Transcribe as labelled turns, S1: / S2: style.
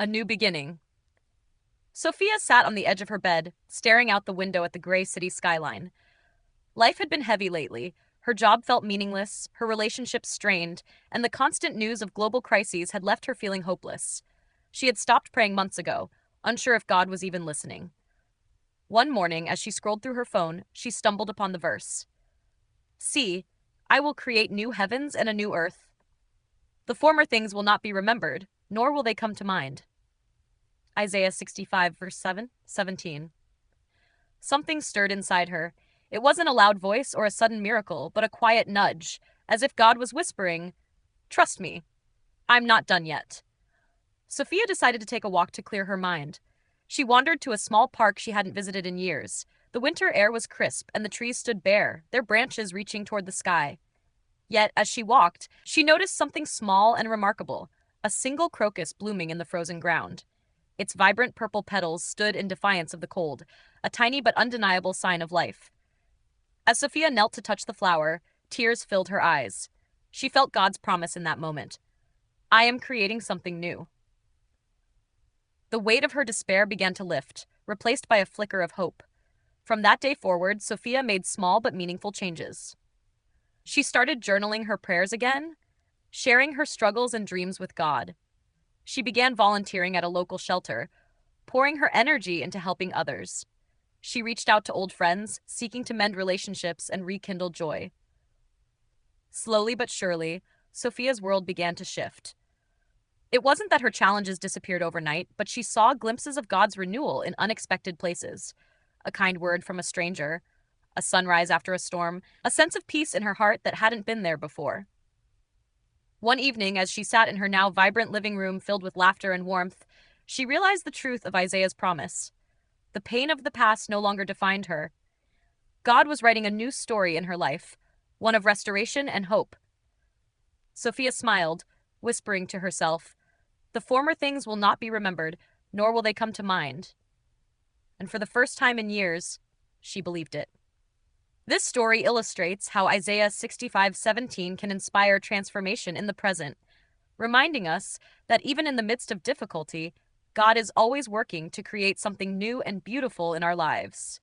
S1: A new beginning. Sophia sat on the edge of her bed, staring out the window at the gray city skyline. Life had been heavy lately. Her job felt meaningless, her relationships strained, and the constant news of global crises had left her feeling hopeless. She had stopped praying months ago, unsure if God was even listening. One morning, as she scrolled through her phone, she stumbled upon the verse: See, I will create new heavens and a new earth. The former things will not be remembered, nor will they come to mind. Isaiah 65, verse 17. Something stirred inside her. It wasn't a loud voice or a sudden miracle, but a quiet nudge, as if God was whispering, Trust me, I'm not done yet. Sophia decided to take a walk to clear her mind. She wandered to a small park she hadn't visited in years. The winter air was crisp, and the trees stood bare, their branches reaching toward the sky. Yet, as she walked, she noticed something small and remarkable: a single crocus blooming in the frozen ground. Its vibrant purple petals stood in defiance of the cold, a tiny but undeniable sign of life. As Sophia knelt to touch the flower, tears filled her eyes. She felt God's promise in that moment: I am creating something new. The weight of her despair began to lift, replaced by a flicker of hope. From that day forward, Sophia made small but meaningful changes. She started journaling her prayers again, sharing her struggles and dreams with God. She began volunteering at a local shelter, pouring her energy into helping others. She reached out to old friends, seeking to mend relationships and rekindle joy. Slowly but surely, Sophia's world began to shift. It wasn't that her challenges disappeared overnight, but she saw glimpses of God's renewal in unexpected places: a kind word from a stranger, a sunrise after a storm, a sense of peace in her heart that hadn't been there before. One evening, as she sat in her now vibrant living room filled with laughter and warmth, she realized the truth of Isaiah's promise. The pain of the past no longer defined her. God was writing a new story in her life, one of restoration and hope. Sophia smiled, whispering to herself, The former things will not be remembered, nor will they come to mind. And for the first time in years, she believed it. This story illustrates how Isaiah 65:17 can inspire transformation in the present, reminding us that even in the midst of difficulty, God is always working to create something new and beautiful in our lives.